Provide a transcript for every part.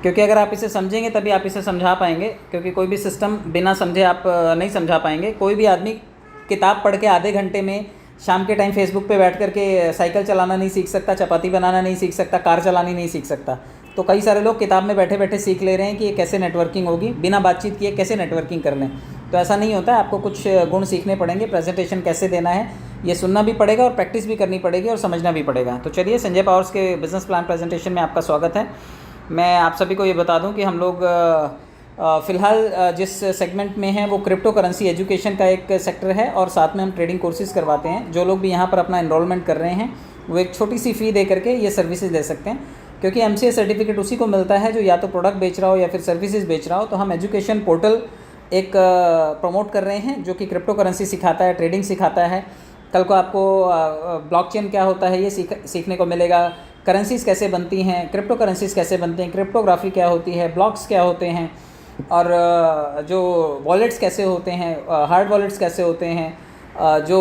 क्योंकि अगर आप इसे समझेंगे तभी आप इसे समझा पाएंगे, क्योंकि कोई भी सिस्टम बिना समझे आप नहीं समझा पाएंगे। कोई भी आदमी किताब पढ़ के आधे घंटे में शाम के टाइम फेसबुक पे बैठ करके साइकिल चलाना नहीं सीख सकता, चपाती बनाना नहीं सीख सकता, कार चलानी नहीं सीख सकता। तो कई सारे लोग किताब में बैठे बैठे सीख ले रहे हैं कि ये कैसे नेटवर्किंग होगी, बिना बातचीत किए कैसे नेटवर्किंग कर लें। तो ऐसा नहीं होता है, आपको कुछ गुण सीखने पड़ेंगे। प्रेजेंटेशन कैसे देना है ये सुनना भी पड़ेगा और प्रैक्टिस भी करनी पड़ेगी और समझना भी पड़ेगा। तो चलिए, संजय पावर्स के बिजनेस प्लान प्रेजेंटेशन में आपका स्वागत है। मैं आप सभी को ये बता दूं कि हम लोग फ़िलहाल जिस सेगमेंट में हैं वो क्रिप्टो करेंसी एजुकेशन का एक सेक्टर है और साथ में हम ट्रेडिंग कोर्सेज़ करवाते हैं। जो लोग भी यहाँ पर अपना एनरोलमेंट कर रहे हैं वो एक छोटी सी फ़ी दे करके ये सर्विसेज ले सकते हैं, क्योंकि MCA सर्टिफिकेट उसी को मिलता है जो या तो प्रोडक्ट बेच रहा हो या फिर सर्विसेज बेच रहा हो। तो हम एजुकेशन पोर्टल एक प्रमोट कर रहे हैं जो कि क्रिप्टो करेंसी सिखाता है, ट्रेडिंग सिखाता है। कल को आपको ब्लॉकचेन क्या होता है ये सीखने को मिलेगा, करेंसीज़ कैसे बनती हैं, क्रिप्टो करेंसीज़ कैसे बनती हैं, क्रिप्टोग्राफी क्या होती है, ब्लॉक्स क्या होते हैं, और जो वॉलेट्स कैसे होते हैं, हार्ड वॉलेट्स कैसे होते हैं, जो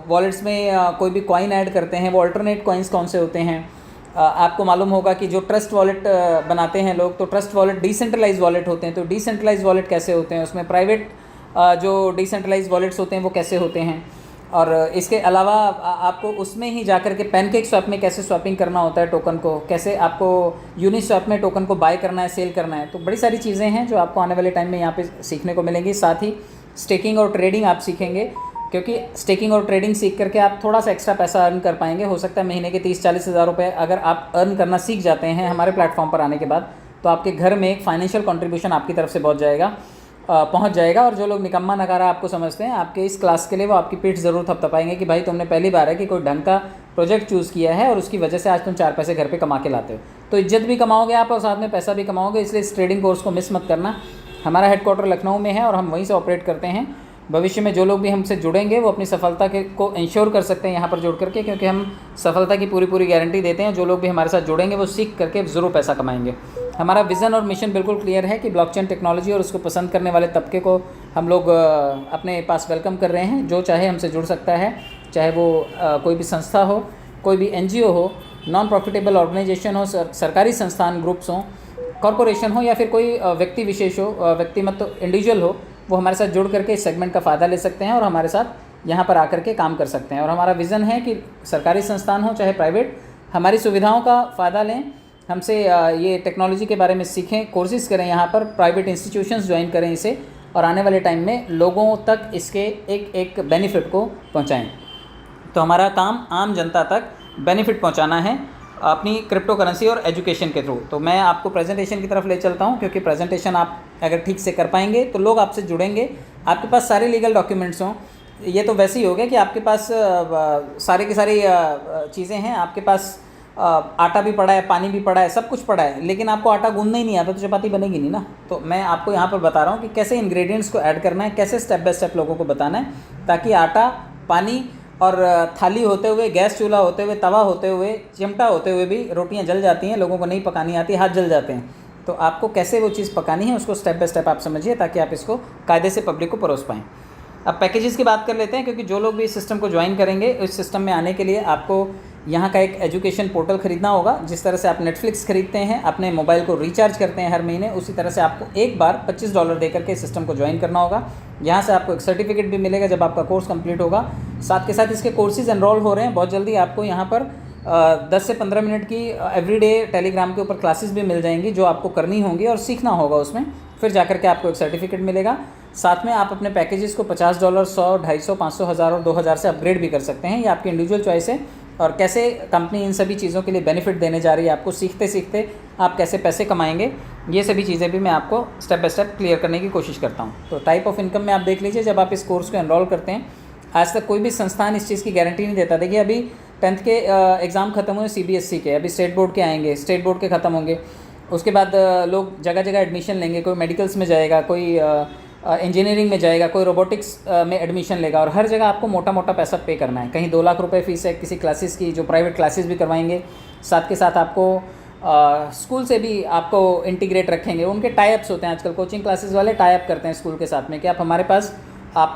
वॉलेट्स में कोई भी कॉइन ऐड करते हैं वो अल्टरनेट कॉइन्स कौन से होते हैं। आपको मालूम होगा कि जो ट्रस्ट वॉलेट बनाते हैं लोग, तो ट्रस्ट वॉलेट डिसेंट्रलाइज वॉलेट होते हैं। तो डिसेंट्रलाइज वॉलेट कैसे होते हैं, उसमें प्राइवेट जो डिसेंट्रलाइज वॉलेट्स होते हैं वो कैसे होते हैं। और इसके अलावा आपको उसमें ही जाकर के पैनकेक स्वैप में कैसे स्वैपिंग करना होता है टोकन को, कैसे आपको यूनिस्वैप में टोकन को बाय करना है, सेल करना है। तो बड़ी सारी चीज़ें हैं जो आपको आने वाले टाइम में यहाँ पे सीखने को मिलेंगी। साथ ही स्टेकिंग और ट्रेडिंग आप सीखेंगे, क्योंकि स्टेकिंग और ट्रेडिंग सीख करके आप थोड़ा सा एक्स्ट्रा पैसा अर्न कर पाएंगे। हो सकता है महीने के 30-40 हज़ार रुपये अगर आप अर्न करना सीख जाते हैं हमारे प्लेटफॉर्म पर आने के बाद, तो आपके घर में एक फाइनेंशियल कंट्रीब्यूशन आपकी तरफ से पहुंच जाएगा। और जो लोग निकम्मा नकारा आपको समझते हैं, आपके इस क्लास के लिए वो आपकी पीठ ज़रूर थपथपाएंगे कि भाई तुमने पहली बार है कि कोई ढंग का प्रोजेक्ट चूज़ किया है और उसकी वजह से आज तुम 4 पैसे घर पे कमा के लाते हो। तो इज्जत भी कमाओगे आप और साथ में पैसा भी कमाओगे, इसलिए इस ट्रेडिंग कोर्स को मिस मत करना। हमारा हेडक्वार्टर लखनऊ में है और हम वहीं से ऑपरेट करते हैं। भविष्य में जो लोग भी हमसे जुड़ेंगे वो अपनी सफलता को इंश्योर कर सकते हैं यहाँ पर जुड़ करके, क्योंकि हम सफलता की पूरी गारंटी देते हैं। जो लोग भी हमारे साथ जुड़ेंगे वो सीख करके ज़रूर पैसा कमाएंगे। हमारा विज़न और मिशन बिल्कुल क्लियर है कि ब्लॉकचेन टेक्नोलॉजी और उसको पसंद करने वाले तबके को हम लोग अपने पास वेलकम कर रहे हैं। जो चाहे हमसे जुड़ सकता है, चाहे वो कोई भी संस्था हो, कोई भी NGO हो, नॉन प्रॉफिटेबल ऑर्गेनाइजेशन हो, सरकारी संस्थान ग्रुप्स हों, कॉरपोरेशन हो, या फिर कोई व्यक्ति विशेष हो, व्यक्तिमत इंडिविजुअल हो, वो हमारे साथ जुड़ करके इस सेगमेंट का फ़ायदा ले सकते हैं और हमारे साथ यहाँ पर आकर के काम कर सकते हैं। और हमारा विज़न है कि सरकारी संस्थान हो चाहे प्राइवेट, हमारी सुविधाओं का फ़ायदा लें, हमसे ये टेक्नोलॉजी के बारे में सीखें, कोर्सेज़ करें, यहाँ पर प्राइवेट इंस्टीट्यूशंस ज्वाइन करें इसे, और आने वाले टाइम में लोगों तक इसके एक बेनिफिट को पहुँचाएँ। तो हमारा काम आम जनता तक बेनिफिट पहुँचाना है अपनी क्रिप्टो करेंसी और एजुकेशन के थ्रू। तो मैं आपको प्रेजेंटेशन की तरफ ले चलता हूं, क्योंकि प्रेजेंटेशन आप अगर ठीक से कर पाएंगे तो लोग आपसे जुड़ेंगे, आपके पास सारे लीगल डॉक्यूमेंट्स हों। ये तो वैसे ही हो गया कि आपके पास सारे की सारी चीज़ें हैं, आपके पास आटा भी पड़ा है, पानी भी पड़ा है, सब कुछ पड़ा है, लेकिन आपको आटा गूंदना ही नहीं आता तो चपाती बनेगी नहीं ना। तो मैं आपको यहाँ पर बता रहा हूँ कि कैसे इंग्रेडिएंट्स को ऐड करना है, कैसे स्टेप बाय स्टेप लोगों को बताना है, ताकि आटा, पानी और थाली होते हुए, गैस चूल्हा होते हुए, तवा होते हुए, चिमटा होते हुए भी रोटियां जल जाती हैं, लोगों को नहीं पकानी आती, हाथ जल जाते हैं। तो आपको कैसे वो चीज़ पकानी है उसको स्टेप बाय स्टेप आप समझिए, ताकि आप इसको कायदे से पब्लिक को परोस पाएँ। अब पैकेजेस की बात कर लेते हैं, क्योंकि जो लोग भी इस सिस्टम को ज्वाइन करेंगे, इस सिस्टम में आने के लिए आपको यहाँ का एक एजुकेशन पोर्टल ख़रीदना होगा। जिस तरह से आप नेटफ्लिक्स खरीदते हैं, अपने मोबाइल को रिचार्ज करते हैं हर महीने, उसी तरह से आपको एक बार $25 दे करके इस सिस्टम को ज्वाइन करना होगा। यहाँ से आपको एक सर्टिफिकेट भी मिलेगा जब आपका कोर्स कंप्लीट होगा। साथ के साथ इसके कोर्सेज़ एनरोल हो रहे हैं, बहुत जल्दी आपको यहाँ पर 10 से 15 मिनट की एवरीडे टेलीग्राम के ऊपर क्लासेस भी मिल जाएंगी, जो आपको करनी होंगी और सीखना होगा उसमें। फिर जाकर के आपको एक सर्टिफिकेट मिलेगा। साथ में आप अपने पैकेजेस को $50, 100, 250, 500, 1000 और 2000 से अपग्रेड भी कर सकते हैं। ये आपकी इंडिविजुअल चॉइस है। और कैसे कंपनी इन सभी चीज़ों के लिए बेनिफिट देने जा रही है आपको, सीखते सीखते आप कैसे पैसे कमाएंगे, ये सभी चीज़ें भी मैं आपको स्टेप बाय स्टेप क्लियर करने की कोशिश करता हूँ। तो टाइप ऑफ इनकम में आप देख लीजिए, जब आप इस कोर्स को एनरोल करते हैं, आज तक कोई भी संस्थान इस चीज़ की गारंटी नहीं देता। देखिए, अभी 10th के एग्ज़ाम ख़त्म हुए CBSE के, अभी स्टेट बोर्ड के आएंगे, स्टेट बोर्ड के ख़त्म होंगे, उसके बाद लोग जगह जगह एडमिशन लेंगे। कोई मेडिकल्स में जाएगा, कोई इंजीनियरिंग में जाएगा, कोई रोबोटिक्स में एडमिशन लेगा, और हर जगह आपको मोटा मोटा पैसा पे करना है। कहीं 2 लाख रुपए फ़ीस है किसी क्लासेस की, जो प्राइवेट क्लासेस भी करवाएंगे। साथ के साथ आपको स्कूल से भी आपको इंटीग्रेट रखेंगे। उनके टाइप्स होते हैं, आजकल कोचिंग क्लासेस वाले टाइप करते हैं स्कूल के साथ में कि आप हमारे पास आप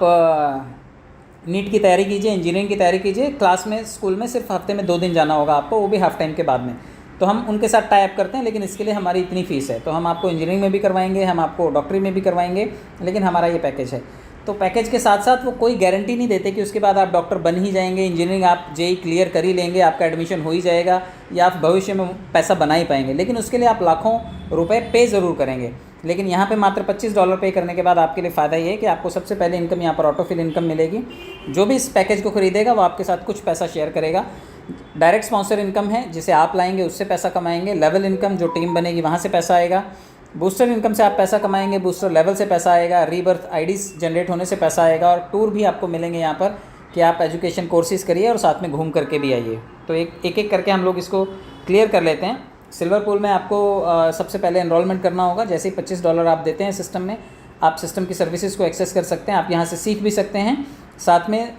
नीट की तैयारी कीजिए, इंजीनियरिंग की तैयारी कीजिए, क्लास में स्कूल में सिर्फ हफ्ते में 2 दिन जाना होगा आपको, वो भी हाफ टाइम के बाद में। तो हम उनके साथ टाई अप करते हैं, लेकिन इसके लिए हमारी इतनी फ़ीस है। तो हम आपको इंजीनियरिंग में भी करवाएंगे, हम आपको डॉक्टरी में भी करवाएंगे, लेकिन हमारा ये पैकेज है। तो पैकेज के साथ साथ वो कोई गारंटी नहीं देते कि उसके बाद आप डॉक्टर बन ही जाएंगे, इंजीनियरिंग आप जेई क्लियर कर ही लेंगे, आपका एडमिशन हो ही जाएगा, या आप भविष्य में पैसा बना ही पाएंगे। लेकिन उसके लिए आप लाखों रुपए पे ज़रूर करेंगे। लेकिन यहाँ पे मात्र $25 पे करने के बाद आपके लिए फ़ायदा ये है कि आपको सबसे पहले इनकम यहाँ पर ऑटोफिल इनकम मिलेगी। जो भी इस पैकेज को खरीदेगा वो आपके साथ कुछ पैसा शेयर करेगा। डायरेक्ट स्पॉन्सर इनकम है, जिसे आप लाएंगे उससे पैसा कमाएंगे। लेवल इनकम, जो टीम बनेगी वहाँ से पैसा आएगा। बूस्टर इनकम से आप पैसा कमाएंगे, बूस्टर लेवल से पैसा आएगा, रीबर्थ आईडीज़ जनरेट होने से पैसा आएगा, और टूर भी आपको मिलेंगे यहाँ पर कि आप एजुकेशन कोर्सेज करिए और साथ में घूम करके भी आइए। तो एक एक करके हम लोग इसको क्लियर कर लेते हैं। सिल्वर पूल में आपको सबसे पहले एनरोलमेंट करना होगा। जैसे ही $25 आप देते हैं सिस्टम में, आप सिस्टम की सर्विसेज को एक्सेस कर सकते हैं। आप यहाँ से सीख भी सकते हैं। साथ में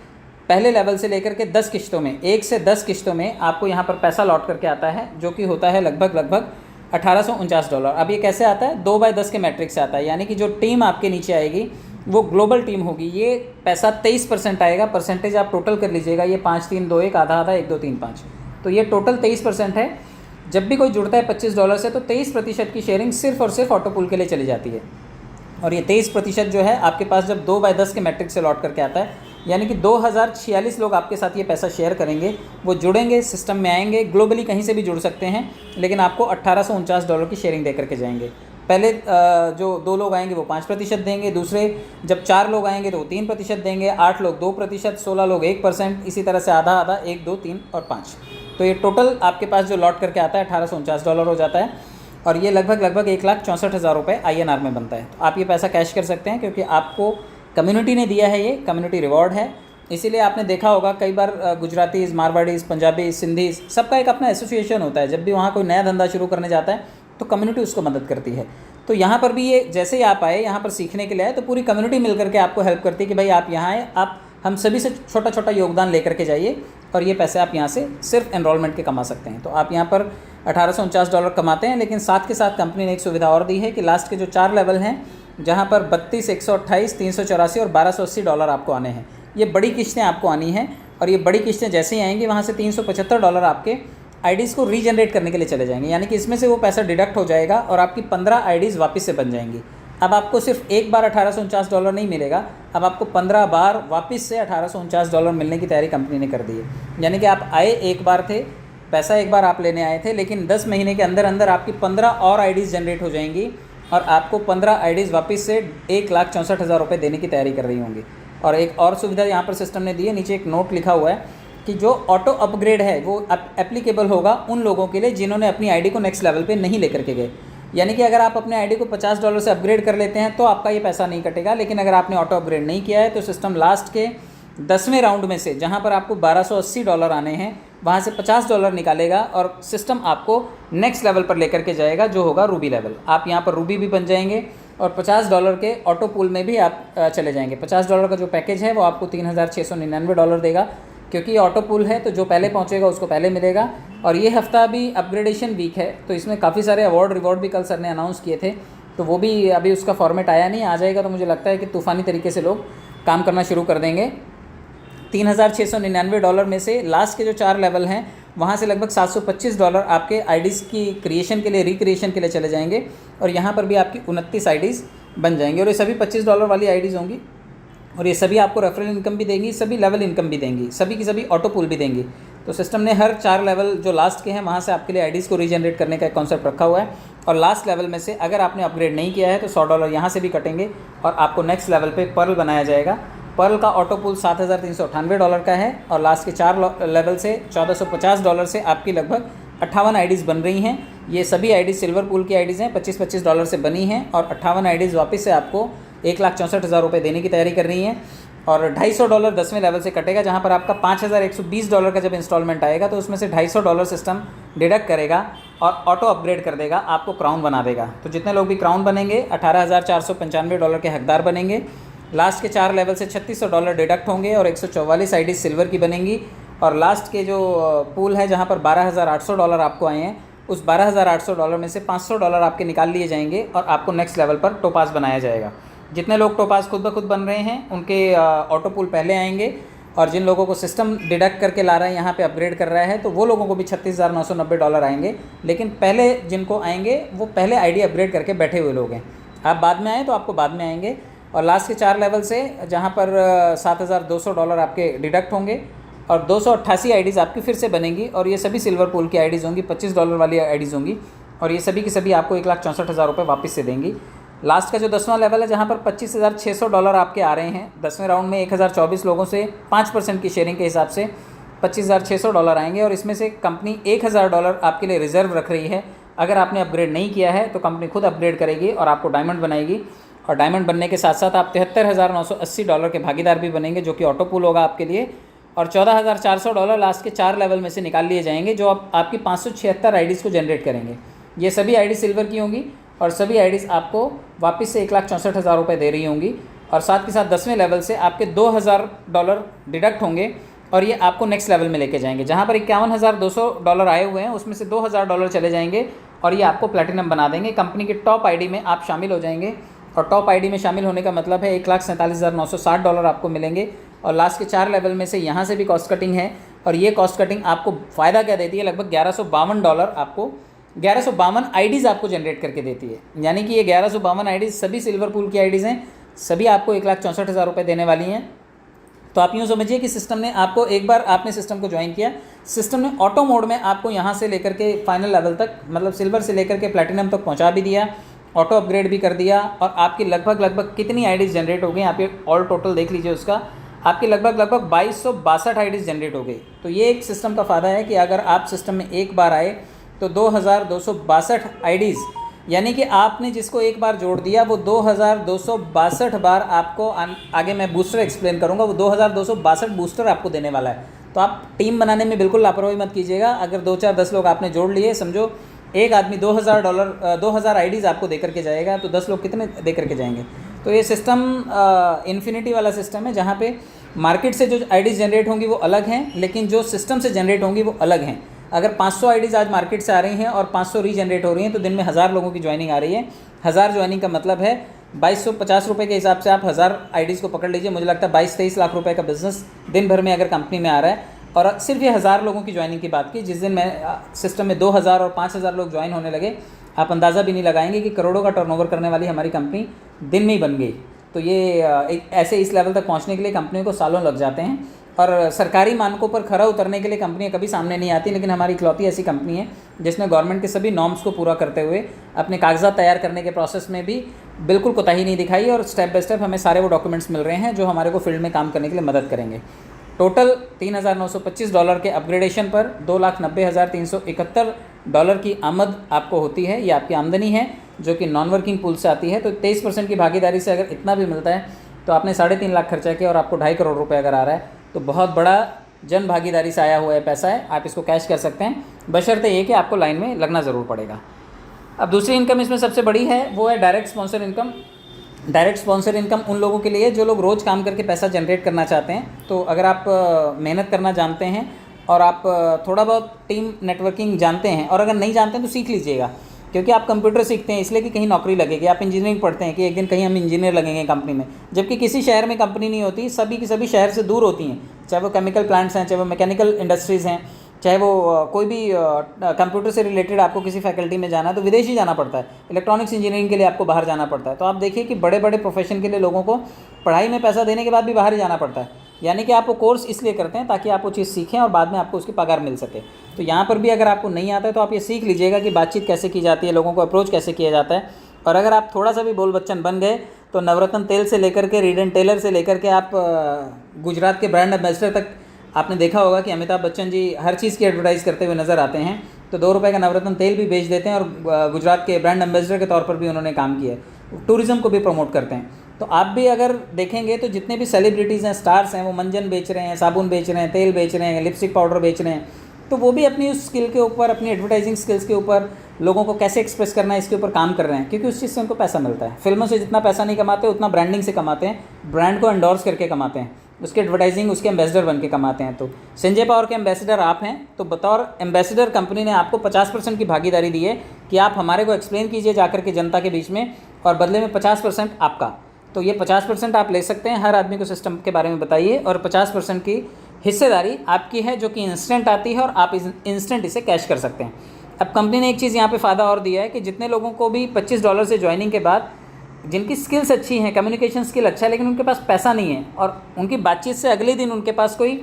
पहले लेवल से लेकर के 10 किश्तों में, 1 से 10 किश्तों में आपको यहाँ पर पैसा लौट करके आता है, जो कि होता है लगभग $1849। अब ये कैसे आता है? 2/10 के मैट्रिक से आता है, यानी कि जो टीम आपके नीचे आएगी वो ग्लोबल टीम होगी। ये पैसा 23% आएगा। परसेंटेज आप टोटल कर लीजिएगा, ये 5 3 2 1 आधा आधा 1 2 3 5, तो ये टोटल 23% है। जब भी कोई जुड़ता है $25 से, तो 23% की शेयरिंग सिर्फ और सिर्फ ऑटो पूल के लिए चली जाती है। और ये 23% जो है आपके पास जब 2/10 के मैट्रिक से लौट करके आता है, यानी कि 2046 लोग आपके साथ ये पैसा शेयर करेंगे। वो जुड़ेंगे, सिस्टम में आएंगे, ग्लोबली कहीं से भी जुड़ सकते हैं, लेकिन आपको $1849 की शेयरिंग दे करके जाएंगे। पहले जो 2 लोग आएंगे वो 5% देंगे, दूसरे जब 4 लोग आएंगे तो वो 3% देंगे, 8 लोग 2%, 16 लोग 1%, इसी तरह से आधा आधा 1 2 3 और 5। तो ये टोटल आपके पास जो लौट करके आता है $1849 हो जाता है, और ये लगभग ₹1,64,000 INR में बनता है। तो आप ये पैसा कैश कर सकते हैं, क्योंकि आपको कम्युनिटी ने दिया है, ये कम्युनिटी रिवॉर्ड है। इसीलिए आपने देखा होगा कई बार गुजरातीज़, मारवाड़ीज़, पंजाबी, सिंधी, सबका एक अपना एसोसिएशन होता है। जब भी वहाँ कोई नया धंधा शुरू करने जाता है तो कम्युनिटी उसको मदद करती है। तो यहाँ पर भी ये जैसे ही आप आए, यहाँ पर सीखने के लिए आए, तो पूरी कम्युनिटी मिल करके आपको हेल्प करती है कि भाई आप यहाँ आए, आप हम सभी से छोटा छोटा योगदान लेकर के जाइए, और ये पैसे आप यहाँ से सिर्फ एनरोलमेंट के कमा सकते हैं। तो आप यहाँ पर $1849 कमाते हैं, लेकिन साथ के साथ कंपनी ने एक सुविधा और दी है कि लास्ट के जो 4 लेवल हैं, जहाँ पर 32, 128, 384 और $1280 आपको आने हैं, ये बड़ी किस्तें आपको आनी हैं। और ये बड़ी किस्तें जैसे ही आएंगी, वहाँ से $375 आपके आईडीज़ को रीजनरेट करने के लिए चले जाएंगे, यानी कि इसमें से वो पैसा डिडक्ट हो जाएगा और आपकी 15 आईडीज़ वापस से बन जाएंगी। अब आपको सिर्फ एक बार $1849 नहीं मिलेगा, अब आपको 15 बार वापस से $1849 मिलने की तैयारी कंपनी ने कर दी है। यानी कि आप आए एक बार थे, पैसा एक बार आप लेने आए थे, लेकिन 10 महीने के अंदर अंदर आपकी 15 और आईडीज़ जनरेट हो जाएंगी, और आपको 15 आईडीज़ वापस से $1,64,000 देने की तैयारी कर रही होंगी। और एक और सुविधा यहाँ पर सिस्टम ने दी है, नीचे एक नोट लिखा हुआ है कि जो ऑटो अपग्रेड है वो एप्लीकेबल होगा उन लोगों के लिए जिन्होंने अपनी आईडी को नेक्स्ट लेवल पे नहीं लेकर के गए। यानी कि अगर आप अपने आईडी को $50 से अपग्रेड कर लेते हैं तो आपका ये पैसा नहीं कटेगा, लेकिन अगर आपने ऑटो अपग्रेड नहीं किया है तो सिस्टम लास्ट के 10वें राउंड में से, जहाँ पर आपको $1280 आने हैं, वहाँ से $50 निकालेगा और सिस्टम आपको नेक्स्ट लेवल पर लेकर के जाएगा, जो होगा रूबी लेवल। आप यहाँ पर रूबी भी बन जाएंगे और $50 के ऑटो पूल में भी आप चले जाएंगे। $50 का जो पैकेज है वो आपको $3,699 देगा, क्योंकि ये ऑटो पूल है तो जो पहले पहुंचेगा उसको पहले मिलेगा। और ये हफ्ता भी अपग्रेडेशन वीक है, तो इसमें काफ़ी सारे अवार्ड रिवॉर्ड भी कल सर ने अनाउंस किए थे, तो वो भी अभी उसका फॉर्मेट आया नहीं, आ जाएगा तो मुझे लगता है कि तूफ़ानी तरीके से लोग काम करना शुरू कर देंगे। $3,699 में से लास्ट के जो 4 लेवल हैं वहाँ से लगभग $725 आपके आईडीज़ की क्रिएशन के लिए, रिक्रिएशन के लिए चले जाएंगे, और यहाँ पर भी आपकी 29 आईडीज़ बन जाएंगी। और ये सभी $25 वाली आईडीज़ होंगी, और ये सभी आपको रेफरल इनकम भी देंगी, सभी लेवल इनकम भी देंगी, सभी की सभी ऑटो पूल भी देंगी। तो सिस्टम ने हर 4 लेवल जो लास्ट के हैं वहाँ से आपके लिए आईडीज़ को रीजनरेट करने का एक कॉन्सेप्ट रखा हुआ है। और लास्ट लेवल में से अगर आपने अपग्रेड नहीं किया है तो $100 यहाँ से भी कटेंगे और आपको नेक्स्ट लेवल पे पर्ल बनाया जाएगा। पर्ल का ऑटो पूल $7,398 का है, और लास्ट के 4 लेवल से $1,450 से आपकी लगभग 58 आईडीज़ बन रही हैं। ये सभी आईडीज़ सिल्वर पूल की आईडीज़ हैं, $25-25 से बनी हैं, और 58 आईडीज़ वापस से आपको $1,64,000 देने की तैयारी कर रही हैं। और $250 10वें लेवल से कटेगा, जहाँ पर आपका $5,120 का जब इंस्टॉलमेंट आएगा तो उसमें से $250 सिस्टम डिडक्ट करेगा और ऑटो अपग्रेड कर देगा, आपको क्राउन बना देगा। तो जितने लोग भी क्राउन बनेंगे $18,495 के हकदार बनेंगे। लास्ट के 4 लेवल से $3,600 डिडक्ट होंगे और 144 आईडी सिल्वर की बनेंगी। और लास्ट के जो पूल है जहाँ पर $12,800 आपको आए हैं, उस $12,800 में से $500 आपके निकाल लिए जाएंगे और आपको नेक्स्ट लेवल पर टोपास बनाया जाएगा। जितने लोग टोपास खुद ब खुद बन रहे हैं उनके ऑटो पूल पहले आएंगे, और जिन लोगों को सिस्टम डिडक्ट करके ला रहा है यहाँ पे अपग्रेड कर रहा है, तो वो लोगों को भी $36,990 आएंगे। लेकिन पहले जिनको आएंगे वो पहले आईडी अपग्रेड करके बैठे हुए लोग हैं। आप बाद में आए तो आपको बाद में आएंगे। और लास्ट के 4 लेवल से जहाँ पर $7,200 आपके डिडक्ट होंगे और 288 आईडीज़ आपकी फिर से बनेंगी, और ये सभी सिल्वर पूल की आईडीज़ होंगी, $25 वाली आईडीज़ होंगी, और ये सभी की सभी आपको 1,64,000 वापस से देंगी। लास्ट का जो 10वां लेवल है जहाँ पर $25,600 आपके आ रहे हैं, 10वें राउंड में 1,024 लोगों से 5% की शेयरिंग के हिसाब से $25,600 आएंगे, और इसमें से कंपनी $1,000 आपके लिए रिजर्व रख रही है। अगर आपने अपग्रेड नहीं किया है तो कंपनी खुद अपग्रेड करेगी और आपको डायमंड बनाएगी, और डायमंड बनने के साथ साथ आप $73,980 के भागीदार भी बनेंगे, जो कि ऑटो पूल होगा आपके लिए। और $14,400 लास्ट के 4 लेवल में से निकाल लिए जाएंगे, जो आप आपकी 576 आईडीज़ को जनरेट करेंगे। ये सभी आईडी सिल्वर की होंगी और सभी आईडीज़ आपको वापस से $1,64,000 दे रही होंगी, और साथ के साथ 10वें लेवल से आपके $2,000 डिडक्ट होंगे, और ये आपको नेक्स्ट लेवल में लेके जाएंगे। जहाँ पर $51,200 आए हुए हैं उसमें से $2,000 चले जाएंगे, और ये आपको प्लैटिनम बना देंगे। कंपनी के टॉप आईडी में आप शामिल हो जाएंगे, और टॉप आईडी में शामिल होने का मतलब है $1,47,960 आपको मिलेंगे। और लास्ट के 4 लेवल में से यहाँ से भी कॉस्ट कटिंग है, और ये कॉस्ट कटिंग आपको फ़ायदा क्या देती है, लगभग $1,152 आपको 1152 आईडीज़ आपको जनरेट करके देती है। यानी कि ये 1152 आईडीज़ सभी सिल्वर पूल की आईडीज़ हैं, सभी आपको $1,64,000 देने वाली हैं। तो आप यूँ समझिए कि सिस्टम ने आपको, एक बार आपने सिस्टम को ज्वाइन किया, सिस्टम ने ऑटो मोड में आपको यहाँ से लेकर के फाइनल लेवल तक, मतलब सिल्वर से लेकर के प्लैटिनम तक पहुँचा भी दिया, ऑटो अपग्रेड भी कर दिया, और आपकी लगभग कितनी आईडीज़ जनरेट हो गई, आप ये ऑल टोटल देख लीजिए उसका, आपकी लगभग 2262 आईडीज़ जनरेट हो गई। तो ये एक सिस्टम का फ़ायदा है कि अगर आप सिस्टम में एक बार आए तो 2262 आईडीज़, यानी कि आपने जिसको एक बार जोड़ दिया वो 2262 बार आपको, आगे मैं बूस्टर एक्सप्लेन करूंगा, वो 2262 बूस्टर आपको देने वाला है। तो आप टीम बनाने में बिल्कुल लापरवाही मत कीजिएगा। अगर 2 4 10 लोग आपने जोड़ लिए, समझो एक आदमी $2,000 आईडीज़ आपको दे करके जाएगा, तो 10 लोग कितने दे करके जाएंगे। तो ये सिस्टम इन्फिनिटी वाला सिस्टम है, जहाँ पे मार्केट से जो आईडीज़ जनरेट होंगी वो अलग हैं, लेकिन जो सिस्टम से जनरेट होंगी वो अलग हैं। अगर 500 आईडीज़ आज मार्केट से आ रही हैं और 500 रीजनरेट हो रही हैं, तो दिन में 1000 लोगों की ज्वाइनिंग आ रही है। 1000 ज्वाइनिंग का मतलब है ₹2250 के हिसाब से आप 1000 आईडीज़ को पकड़ लीजिए। मुझे लगता है 22-23 लाख रुपए का बिजनेस दिन भर में अगर कंपनी में आ रहा है, और सिर्फ ये 1000 लोगों की ज्वाइनिंग की बात की। जिस दिन मैं सिस्टम में 2000 और 5000 लोग ज्वाइन होने लगे, आप अंदाज़ा भी नहीं लगाएंगे कि करोड़ों का टर्नओवर करने वाली हमारी कंपनी दिन में ही बन गई। तो ये ऐसे इस लेवल तक पहुंचने के लिए कंपनियों को सालों लग जाते हैं, और सरकारी मानकों पर खरा उतरने के लिए कंपनियां कभी सामने नहीं आती। लेकिन हमारी इकलौती ऐसी कंपनी है जिसने गवर्नमेंट के सभी नॉर्म्स को पूरा करते हुए अपने कागजात तैयार करने के प्रोसेस में भी बिल्कुल कोताही नहीं दिखाई, और स्टेप बाय स्टेप हमें सारे वो डॉक्यूमेंट्स मिल रहे हैं जो हमारे को फील्ड में काम करने के लिए मदद करेंगे। टोटल $3,925 के अपग्रेडेशन पर $2,90,371 की आमद आपको होती है। ये आपकी आमदनी है जो कि नॉन वर्किंग पूल से आती है। तो 23% की भागीदारी से अगर इतना भी मिलता है तो आपने 3.5 लाख खर्चा किया और आपको 2.5 करोड़ रुपए अगर आ रहा है, तो बहुत बड़ा जन भागीदारी से आया हुआ है पैसा है। आप इसको कैश कर सकते हैं, बशर्ते ये कि आपको लाइन में लगना ज़रूर पड़ेगा। अब दूसरी इनकम इसमें सबसे बड़ी है, वो है direct sponsor income. Direct sponsor income उन लोगों के लिए जो लोग रोज़ काम करके पैसा जनरेट करना चाहते हैं। तो अगर आप मेहनत करना जानते हैं और आप थोड़ा बहुत टीम नेटवर्किंग जानते हैं, और अगर नहीं जानते हैं तो सीख लीजिएगा, क्योंकि आप कंप्यूटर सीखते हैं इसलिए कि कहीं नौकरी लगेगी। आप इंजीनियरिंग पढ़ते हैं कि एक दिन कहीं हम इंजीनियर लगेंगे कंपनी में, जबकि किसी शहर में कंपनी नहीं होती, सभी की सभी शहर से दूर होती हैं। चाहे वो केमिकल प्लांट्स हैं, चाहे वो मैकेनिकल इंडस्ट्रीज़ हैं, चाहे वो कोई भी कंप्यूटर से रिलेटेड आपको किसी फैकल्टी में जाना है तो विदेश ही जाना पड़ता है। इलेक्ट्रॉनिक्स इंजीनियरिंग के लिए आपको बाहर जाना पड़ता है। तो आप देखिए कि बड़े बड़े प्रोफेशन के लिए लोगों को पढ़ाई में पैसा देने के बाद भी बाहर ही जाना पड़ता है। यानी कि आप वो कोर्स इसलिए करते हैं ताकि आप वो चीज़ सीखें और बाद में आपको उसकी पगार मिल सके। तो यहाँ पर भी अगर आपको नहीं आता है तो आप ये सीख लीजिएगा कि बातचीत कैसे की जाती है, लोगों को अप्रोच कैसे किया जाता है। और अगर आप थोड़ा सा भी बोल बच्चन बन गए तो नवरत्न तेल से लेकर के रीड एंड टेलर से लेकर के आप गुजरात के ब्रांड एम्बेसडर तक आपने देखा होगा कि अमिताभ बच्चन जी हर चीज़ की एडवर्टाइज़ करते हुए नज़र आते हैं। तो ₹2 का नवरत्न तेल भी बेच देते हैं और गुजरात के ब्रांड एम्बेसडर के तौर पर भी उन्होंने काम किया है। टूरिज़्म को भी प्रमोट करते हैं। तो आप भी अगर देखेंगे तो जितने भी सेलिब्रिटीज़ हैं, स्टार्स हैं, वो मंजन बेच रहे हैं, साबुन बेच रहे हैं, तेल बेच रहे हैं, लिपस्टिक पाउडर बेच रहे हैं। तो वो भी अपनी उस स्किल के ऊपर, अपनी एडवर्टाइजिंग स्किल्स के ऊपर, लोगों को कैसे एक्सप्रेस करना है इसके ऊपर काम कर रहे हैं, क्योंकि उस चीज़ से उनको पैसा मिलता है। फिल्मों से जितना पैसा नहीं कमाते उतना ब्रांडिंग से कमाते हैं, ब्रांड को एंडोर्स करके कमाते हैं, उसके एडवर्टाइजिंग, उसके एम्बेसडर बन के कमाते हैं। तो संजय पावर के एम्बेसडर आप हैं, तो बतौर एम्बेसडर कंपनी ने आपको 50% की भागीदारी दी है कि आप हमारे को एक्सप्लेन कीजिए जाकर के जनता के बीच में, और बदले में 50% आपका। तो ये 50% आप ले सकते हैं। हर आदमी को सिस्टम के बारे में बताइए और 50% की हिस्सेदारी आपकी है, जो कि इंस्टेंट आती है और आप इंस्टेंट इसे कैश कर सकते हैं। अब कंपनी ने एक चीज़ यहाँ पे फ़ायदा और दिया है कि जितने लोगों को भी $25 से ज्वाइनिंग के बाद जिनकी स्किल्स अच्छी हैं, कम्युनिकेशन स्किल अच्छा है, लेकिन उनके पास पैसा नहीं है और उनकी बातचीत से अगले दिन उनके पास कोई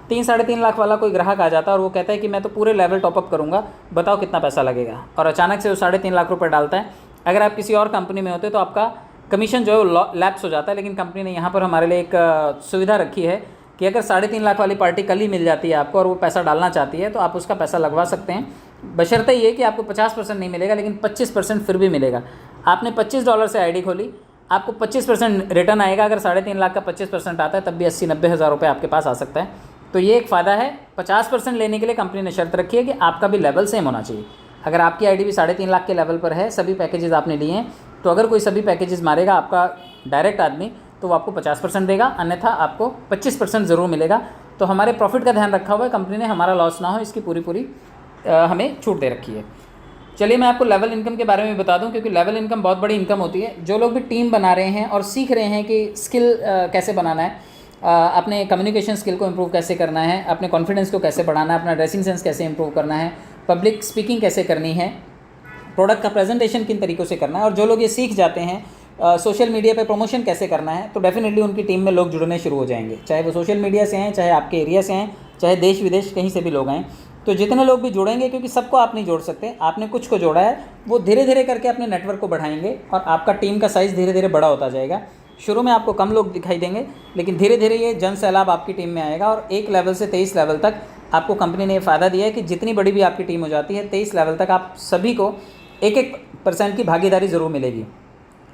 3-3.5 लाख वाला कोई ग्राहक आ जाता है और वो कहता है कि मैं तो पूरे लेवल टॉपअप करूँगा, बताओ कितना पैसा लगेगा, और अचानक से वो 3.5 लाख रुपये डालता है। अगर आप किसी और कंपनी में होते तो आपका कमीशन जो है वो लैप्स हो जाता है, लेकिन कंपनी ने यहाँ पर हमारे लिए एक सुविधा रखी है कि अगर 3.5 लाख वाली पार्टी कल ही मिल जाती है आपको और वो पैसा डालना चाहती है तो आप उसका पैसा लगवा सकते हैं, बशर्ते ये कि आपको 50% नहीं मिलेगा, लेकिन 25% फिर भी मिलेगा। आपने $25 से आईडी खोली, आपको 25% रिटर्न आएगा। अगर 3.5 लाख का 25% आता है तब भी 80-90 हज़ार रुपये आपके पास आ सकता है। तो ये एक फ़ायदा है। 50% लेने के लिए कंपनी ने शर्त रखी है कि आपका भी लेवल सेम होना चाहिए। अगर आपकी आईडी भी 3.5 लाख के लेवल पर है, सभी पैकेजेस आपने लिए हैं, तो अगर कोई सभी पैकेजेस मारेगा आपका डायरेक्ट आदमी तो वो आपको 50% देगा, अन्यथा आपको 25% ज़रूर मिलेगा। तो हमारे प्रॉफिट का ध्यान रखा हुआ है कंपनी ने, हमारा लॉस ना हो इसकी पूरी हमें छूट दे रखी है। चलिए मैं आपको लेवल इनकम के बारे में बता दूं, क्योंकि लेवल इनकम बहुत बड़ी इनकम होती है। जो लोग भी टीम बना रहे हैं और सीख रहे हैं कि स्किल कैसे बनाना है, अपने कम्युनिकेशन स्किल को इम्प्रूव कैसे करना है, अपने कॉन्फिडेंस को कैसे बढ़ाना है, अपना ड्रेसिंग सेंस कैसे इम्प्रूव करना है, पब्लिक स्पीकिंग कैसे करनी है, प्रोडक्ट का प्रेजेंटेशन किन तरीक़ों से करना है, और जो लोग ये सीख जाते हैं सोशल मीडिया पे प्रमोशन कैसे करना है, तो डेफिनेटली उनकी टीम में लोग जुड़ने शुरू हो जाएंगे, चाहे वो सोशल मीडिया से हैं, चाहे आपके एरिया से हैं, चाहे देश विदेश कहीं से भी लोग आएँ। तो जितने लोग भी जुड़ेंगे, क्योंकि सबको आप नहीं जोड़ सकते, आपने कुछ को जोड़ा है, वो धीरे धीरे करके अपने नेटवर्क को बढ़ाएंगे और आपका टीम का साइज़ धीरे धीरे बड़ा होता जाएगा। शुरू में आपको कम लोग दिखाई देंगे, लेकिन धीरे धीरे ये जन सैलाब आपकी टीम में आएगा और 1 लेवल से 23 लेवल तक आपको कंपनी ने ये फ़ायदा दिया है कि जितनी बड़ी भी आपकी टीम हो जाती है, 23 लेवल तक आप सभी को 1% की भागीदारी ज़रूर मिलेगी।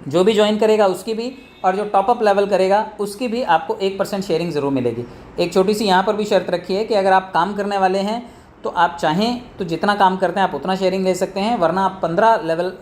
जो भी ज्वाइन करेगा उसकी भी, और जो टॉपअप लेवल करेगा उसकी भी आपको 1% शेयरिंग ज़रूर मिलेगी। एक छोटी सी यहाँ पर भी शर्त रखी है कि अगर आप काम करने वाले हैं तो आप चाहें तो जितना काम करते हैं आप उतना शेयरिंग ले सकते हैं, वरना आप 15 लेवल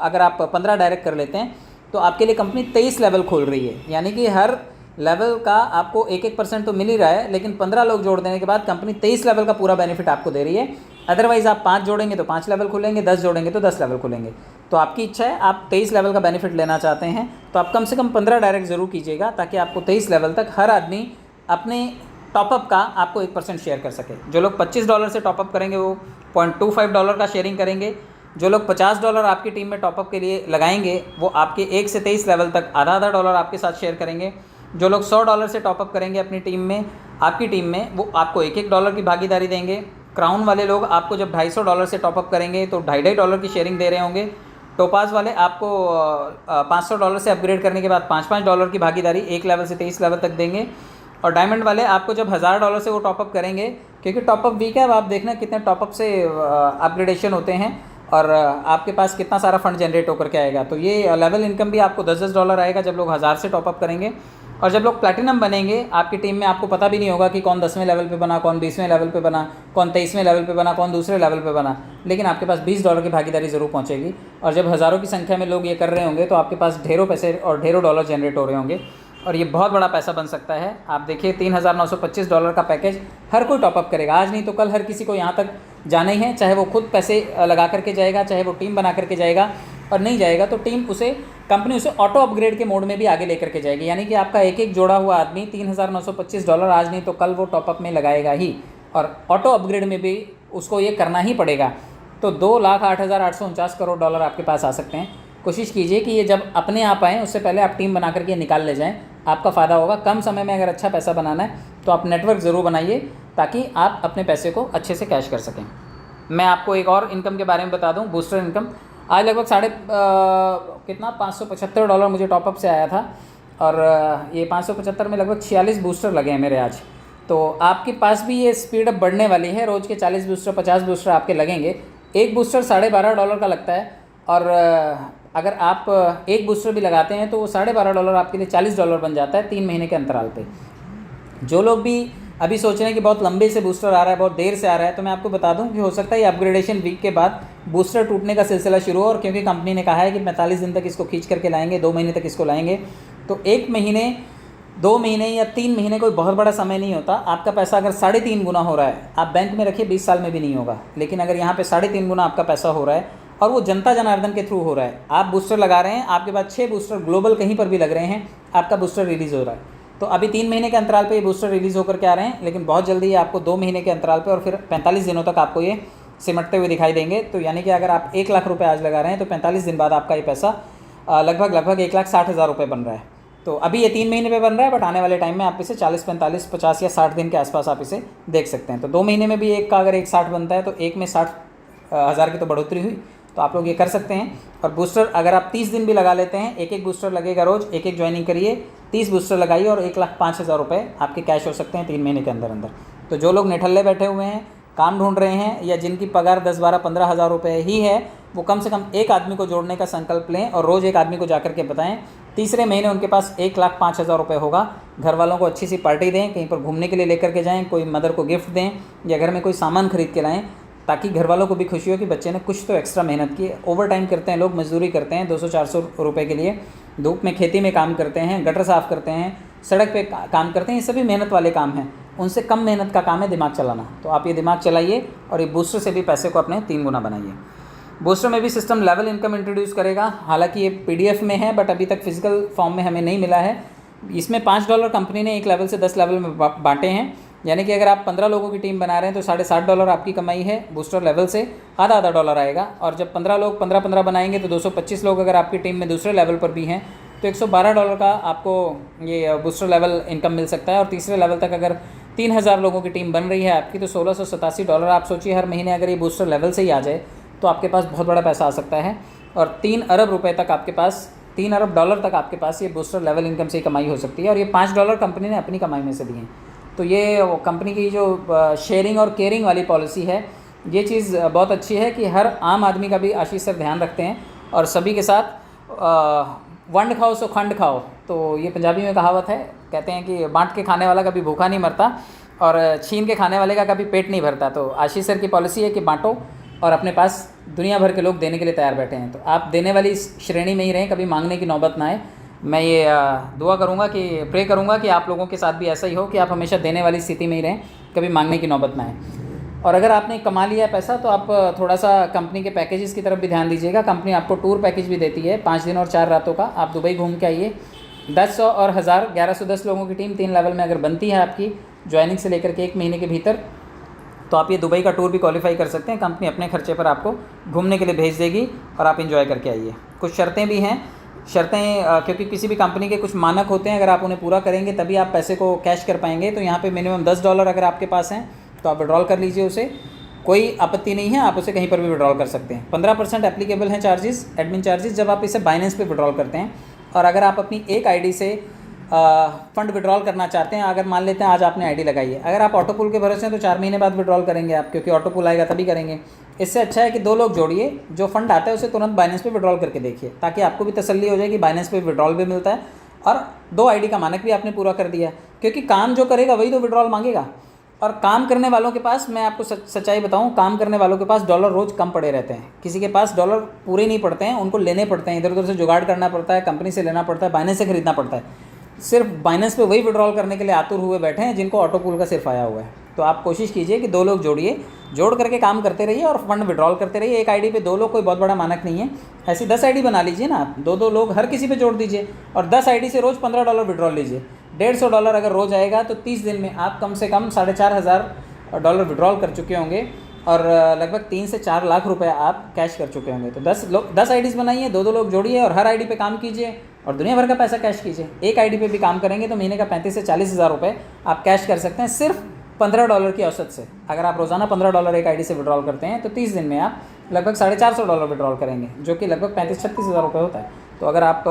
अगर आप 15 डायरेक्ट कर लेते हैं तो आपके लिए कंपनी 23 लेवल खोल रही है, यानी कि हर लेवल का आपको 1% तो मिल ही रहा है, लेकिन 15 लोग जोड़ देने के बाद कंपनी 23 लेवल का पूरा बेनिफिट आपको दे रही है। अदरवाइज़ आप 5 जोड़ेंगे तो 5 लेवल खुलेंगे, 10 जोड़ेंगे तो 10 लेवल खुलेंगे। तो आपकी इच्छा है, आप 23 लेवल का बेनिफिट लेना चाहते हैं तो आप कम से कम 15 डायरेक्ट ज़रूर कीजिएगा, ताकि आपको 23 लेवल तक हर आदमी अपने टॉपअप का आपको 1% शेयर कर सके। जो लोग $25 से टॉपअप करेंगे वो $0.25 का शेयरिंग करेंगे। जो लोग $50 आपकी टीम में टॉपअप के लिए लगाएंगे वो आपके 1 से 23 लेवल तक आधा डॉलर आपके साथ शेयर करेंगे। जो लोग $100 से टॉपअप करेंगे अपनी टीम में, आपकी टीम में, वो आपको $1 की भागीदारी देंगे। क्राउन वाले लोग आपको जब $250 से टॉपअप करेंगे तो $2.5 की शेयरिंग दे रहे होंगे। टोपाज वाले आपको $500 से अपग्रेड करने के बाद $5 की भागीदारी 1 लेवल से 23 लेवल तक देंगे। और डायमंड वाले आपको जब $1000 से वो टॉपअप करेंगे, क्योंकि टॉपअप वीक है, अब आप देखना कितने टॉपअप से अपग्रेडेशन होते हैं और आपके पास कितना सारा फंड जनरेट होकर के आएगा। तो ये लेवल इनकम भी आपको $10 आएगा जब लोग 1000 से टॉपअप करेंगे। और जब लोग प्लैटिनम बनेंगे, आपकी टीम में आपको पता भी नहीं होगा कि कौन 10वें लेवल पे बना, कौन 20वें लेवल पे बना, कौन 23वें लेवल पे बना, कौन दूसरे लेवल पे बना, लेकिन आपके पास $20 की भागीदारी ज़रूर पहुंचेगी। और जब हज़ारों की संख्या में लोग ये कर रहे होंगे तो आपके पास ढेरों पैसे और ढेरों डॉलर जनरेट हो रहे होंगे और ये बहुत बड़ा पैसा बन सकता है। आप देखिए $3925 का पैकेज हर कोई टॉपअप करेगा, आज नहीं तो कल हर किसी को यहाँ तक जाना ही है, चाहे वो खुद पैसे लगा करके जाएगा, चाहे वो टीम बना करके जाएगा, और नहीं जाएगा तो टीम उसे, कंपनी उसे ऑटो अपग्रेड के मोड में भी आगे लेकर के जाएगी। यानी कि आपका एक एक जोड़ा हुआ आदमी $3925 आज नहीं तो कल वो टॉपअप में लगाएगा ही, और ऑटो अपग्रेड में भी उसको ये करना ही पड़ेगा। तो $2,08,849 करोड़ आपके पास आ सकते हैं। कोशिश कीजिए कि ये जब अपने आप आएँ उससे पहले आप टीम बना करके निकाल ले जाएँ, आपका फ़ायदा होगा। कम समय में अगर अच्छा पैसा बनाना है तो आप नेटवर्क ज़रूर बनाइए ताकि आप अपने पैसे को अच्छे से कैश कर सकें। मैं आपको एक और इनकम के बारे में बता दूं, बूस्टर इनकम। आज लगभग $575 मुझे टॉपअप से आया था और ये 575 में लगभग 46 बूस्टर लगे हैं मेरे आज। तो आपके पास भी ये स्पीड अप बढ़ने वाली है, रोज़ के 40 बूस्टर 50 बूस्टर आपके लगेंगे। एक बूस्टर $12.5 का लगता है और अगर आप एक बूस्टर भी लगाते हैं तो वो $12.5 आपके लिए $40 बन जाता है 3 महीने के अंतराल पे। जो लोग भी अभी सोच रहे हैं कि बहुत लंबे से बूस्टर आ रहा है, बहुत देर से आ रहा है, तो मैं आपको बता दूं कि हो सकता है ये अपग्रेडेशन वीक के बाद बूस्टर टूटने का सिलसिला शुरू हो, और क्योंकि कंपनी ने कहा है कि 45 दिन तक इसको खींच करके लाएंगे, 2 महीने तक इसको लाएंगे, तो 1 महीने 2 महीने या 3 महीने कोई बहुत बड़ा समय नहीं होता। आपका पैसा अगर 3.5 गुना हो रहा है, आप बैंक में रखिए 20 साल में भी नहीं होगा, लेकिन अगर यहाँ पर 3.5 गुना आपका पैसा हो रहा है और वो जनता जनार्दन के थ्रू हो रहा है। आप बूस्टर लगा रहे हैं, आपके पास 6 बूस्टर ग्लोबल कहीं पर भी लग रहे हैं, आपका बूस्टर रिलीज़ हो रहा है। तो अभी 3 महीने के अंतराल पे ये बूस्टर रिलीज़ होकर के आ रहे हैं, लेकिन बहुत जल्दी ये आपको 2 महीने के अंतराल पे और फिर 45 दिनों तक आपको ये सिमटते हुए दिखाई देंगे। तो यानी कि अगर आप 1 लाख रुपये आज लगा रहे हैं तो 45 दिन बाद आपका ये पैसा लगभग 1,60,000 रुपये बन रहा है। तो अभी ये 3 महीने पे बन रहा है, बट आने वाले टाइम में आप इसे 40, 45, 50 या 60 दिन के आसपास आप इसे देख सकते हैं। तो 2 महीने में भी एक का अगर 1,60 बनता है तो एक में 60,000 की तो बढ़ोतरी हुई। तो आप लोग ये कर सकते हैं। और बूस्टर अगर आप 30 दिन भी लगा लेते हैं, एक बूस्टर लगेगा रोज़, एक ज्वाइनिंग करिए, 30 बूस्टर लगाइए और 1,05,000 रुपये आपके कैश हो सकते हैं 3 महीने के अंदर अंदर। तो जो लोग निठल्ले बैठे हुए हैं, काम ढूंढ रहे हैं, या जिनकी पगार 10, 12, 15,000 रुपये ही है, वो कम से कम एक आदमी को जोड़ने का संकल्प लें और रोज़ एक आदमी को जाकर के बताएं। तीसरे महीने उनके पास 1,05,000 रुपये होगा। घर वालों को अच्छी सी पार्टी दें, कहीं पर घूमने के लिए लेकर के जाएं, कोई मदर को गिफ्ट दें, या घर में कोई सामान खरीद के लाएं, ताकि घर वालों को भी खुशी हो कि बच्चे ने कुछ तो एक्स्ट्रा मेहनत की। ओवर टाइम करते हैं लोग, मजदूरी करते हैं 200-400 रुपये के लिए, धूप में खेती में काम करते हैं, गटर साफ़ करते हैं, सड़क पे काम करते हैं, ये सभी मेहनत वाले काम हैं। उनसे कम मेहनत का काम है दिमाग चलाना। तो आप ये दिमाग चलाइए और ये बूस्टर से भी पैसे को अपने 3 गुना बनाइए। बूस्टर में भी सिस्टम लेवल इनकम इंट्रोड्यूस करेगा। हालांकि ये PDF में है, बट अभी तक फिजिकल फॉर्म में हमें नहीं मिला है। इसमें $5 कंपनी ने 1 लेवल से 10 लेवल में बांटे हैं। यानी कि अगर आप 15 लोगों की टीम बना रहे हैं तो $60.5 आपकी कमाई है बूस्टर लेवल से, आधा $1 आएगा। और जब 15 लोग 15-15 बनाएंगे तो 225 लोग अगर आपकी टीम में दूसरे लेवल पर भी हैं तो $112 का आपको ये बूस्टर लेवल इनकम मिल सकता है। और तीसरे लेवल तक अगर 3,000 लोगों की टीम बन रही है आपकी तो $1,687। आप सोचिए हर महीने अगर ये बूस्टर लेवल से ही आ जाए तो आपके पास बहुत बड़ा पैसा आ सकता है। और 3 अरब रुपये तक आपके पास, $3 अरब तक आपके पास ये बूस्टर लेवल इनकम से ही कमाई हो सकती है। और ये $5 कंपनी ने अपनी कमाई में से दिए हैं। तो ये कंपनी की जो शेयरिंग और केयरिंग वाली पॉलिसी है, ये चीज़ बहुत अच्छी है कि हर आम आदमी का भी आशीष सर ध्यान रखते हैं और सभी के साथ वंड खाओ सो खंड खाओ। तो ये पंजाबी में कहावत है, कहते हैं कि बांट के खाने वाला कभी भूखा नहीं मरता और छीन के खाने वाले का कभी पेट नहीं भरता। तो आशीष सर की पॉलिसी है कि बांटो और अपने पास दुनिया भर के लोग देने के लिए तैयार बैठे हैं। तो आप देने वाली श्रेणी में ही रहें, कभी मांगने की नौबत ना आए। मैं ये दुआ करूँगा कि प्रे करूँगा कि आप लोगों के साथ भी ऐसा ही हो कि आप हमेशा देने वाली स्थिति में ही रहें, कभी मांगने की नौबत ना आए। और अगर आपने कमा लिया है पैसा तो आप थोड़ा सा कंपनी के पैकेजेस की तरफ भी ध्यान दीजिएगा। कंपनी आपको टूर पैकेज भी देती है 5 दिन और 4 रातों का। आप दुबई घूम के आइए। 10 और 1000 1110 लोगों की टीम 3 लेवल में अगर बनती है आपकी ज्वाइनिंग से लेकर के 1 महीने के भीतर, तो आप ये दुबई का टूर भी क्वालिफाई कर सकते हैं। कंपनी अपने खर्चे पर आपको घूमने के लिए भेज देगी और आप एंजॉय करके आइए। कुछ शर्तें भी हैं, क्योंकि किसी भी कंपनी के कुछ मानक होते हैं, अगर आप उन्हें पूरा करेंगे तभी आप पैसे को कैश कर पाएंगे। तो यहाँ पे मिनिमम $10 अगर आपके पास हैं तो आप विड्रॉल कर लीजिए उसे, कोई आपत्ति नहीं है, आप उसे कहीं पर भी विड्रॉल कर सकते हैं। 15% एप्लीकेबल हैं चार्जेस, एडमिन चार्जेस, जब आप इसे बाइनेंस पे विड्रॉल करते हैं। और अगर आप अपनी एक आईडी से फंड विड्रॉल करना चाहते हैं, अगर मान लेते हैं आज आपने आईडी लगाई है, अगर आप ऑटो पुल के भरोसे हैं तो 4 महीने बाद विड्रॉल करेंगे आप, क्योंकि ऑटो पुल आएगा तभी करेंगे। इससे अच्छा है कि 2 लोग जोड़िए, जो फंड आता है उसे तुरंत बाइनेंस पे विड्रॉल करके देखिए, ताकि आपको भी तसल्ली हो जाए कि बाइनेंस पे विड्रॉल भी मिलता है और 2 आईडी का मानक भी आपने पूरा कर दिया। क्योंकि काम जो करेगा वही तो विड्रॉल मांगेगा। और काम करने वालों के पास, मैं आपको सच्चाई बताऊं, काम करने वालों के पास डॉलर रोज़ कम पड़े रहते हैं। किसी के पास डॉलर पूरे नहीं पड़ते हैं, उनको लेने पड़ते हैं, इधर उधर से जुगाड़ करना पड़ता है, कंपनी से लेना पड़ता है, बाइनेंस से खरीदना पड़ता है। सिर्फ बाइनेंस पे वही विड्रॉल करने के लिए आतुर हुए बैठे हैं जिनको ऑटो पूल का सिर्फ आया हुआ है। तो आप कोशिश कीजिए कि 2 लोग जोड़िए, जोड़ करके काम करते रहिए और फंड विड्रॉल करते रहिए। एक आईडी पे 2 लोग कोई बहुत बड़ा मानक नहीं है। ऐसी 10 आईडी बना लीजिए ना आप, 2-2 लोग हर किसी पे जोड़ दीजिए और 10 आईडी से रोज़ $15 विड्रॉल लीजिए। $150 अगर रोज़ आएगा तो 30 दिन में आप कम से कम $4,500 विड्रॉल कर चुके होंगे और लगभग 3 से 4 लाख रुपए आप कैश कर चुके होंगे। तो 10 आईडीज़ बनाइए, 2-2 लोग जोड़िए और हर आईडी पे काम कीजिए और दुनिया भर का पैसा कैश कीजिए। एक आईडी पे भी काम करेंगे तो महीने का 35 से 40 हज़ार रुपये आप कैश कर सकते हैं, सिर्फ $15 की औसत से। अगर आप रोज़ाना $15 एक आईडी से विड्रॉल करते हैं तो 30 दिन में आप लगभग $450 विड्रॉल करेंगे, जो कि लगभग 35-36 हज़ार रुपये होता है। तो अगर आप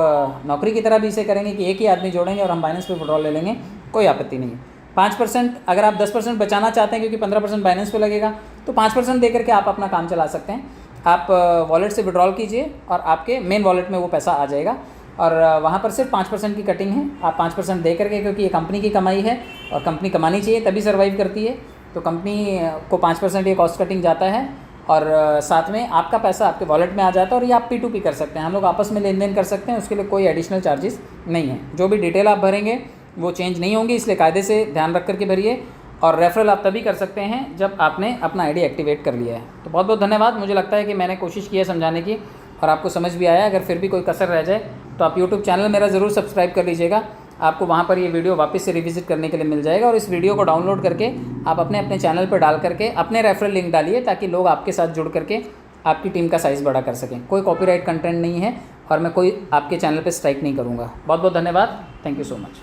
नौकरी की तरह भी इसे करेंगे कि एक ही आदमी जोड़ेंगे और हम बाइनेंस पे विड्रॉल ले लेंगे, कोई आपत्ति नहीं है। 5% अगर आप 10% बचाना चाहते हैं, क्योंकि 15% बाइनेंस पे लगेगा, तो 5% दे करके आप अपना काम चला सकते हैं। आप वॉलेट से विड्रॉल कीजिए और आपके मेन वॉलेट में वो पैसा आ जाएगा और वहाँ पर सिर्फ 5% की कटिंग है। आप 5% दे करके, क्योंकि ये कंपनी की कमाई है और कंपनी कमानी चाहिए तभी सर्वाइव करती है, तो कंपनी को 5% ये कॉस्ट कटिंग जाता है और साथ में आपका पैसा आपके वॉलेट में आ जाता है। और ये आप P2P कर सकते हैं, हम लोग आपस में लेन देन कर सकते हैं, उसके लिए कोई एडिशनल चार्जेस नहीं है। जो भी डिटेल आप भरेंगे वो चेंज नहीं होंगी, इसलिए कायदे से ध्यान रख करके भरिए। और रेफरल आप तभी कर सकते हैं जब आपने अपना आईडी एक्टिवेट कर लिया है। तो बहुत बहुत धन्यवाद। मुझे लगता है कि मैंने कोशिश की है समझाने की और आपको समझ भी आया। अगर फिर भी कोई कसर रह जाए तो आप यूट्यूब चैनल मेरा ज़रूर सब्सक्राइब कर लीजिएगा। आपको वहाँ पर ये वीडियो वापस से रिविज़िट करने के लिए मिल जाएगा और इस वीडियो को डाउनलोड करके आप अपने अपने चैनल पर डाल करके अपने रेफरल लिंक डालिए ताकि लोग आपके साथ जुड़ करके आपकी टीम का साइज़ बड़ा कर सकें। कोई कॉपीराइट कंटेंट नहीं है और मैं कोई आपके चैनल पे स्ट्राइक नहीं करूँगा। बहुत बहुत धन्यवाद। Thank you so much.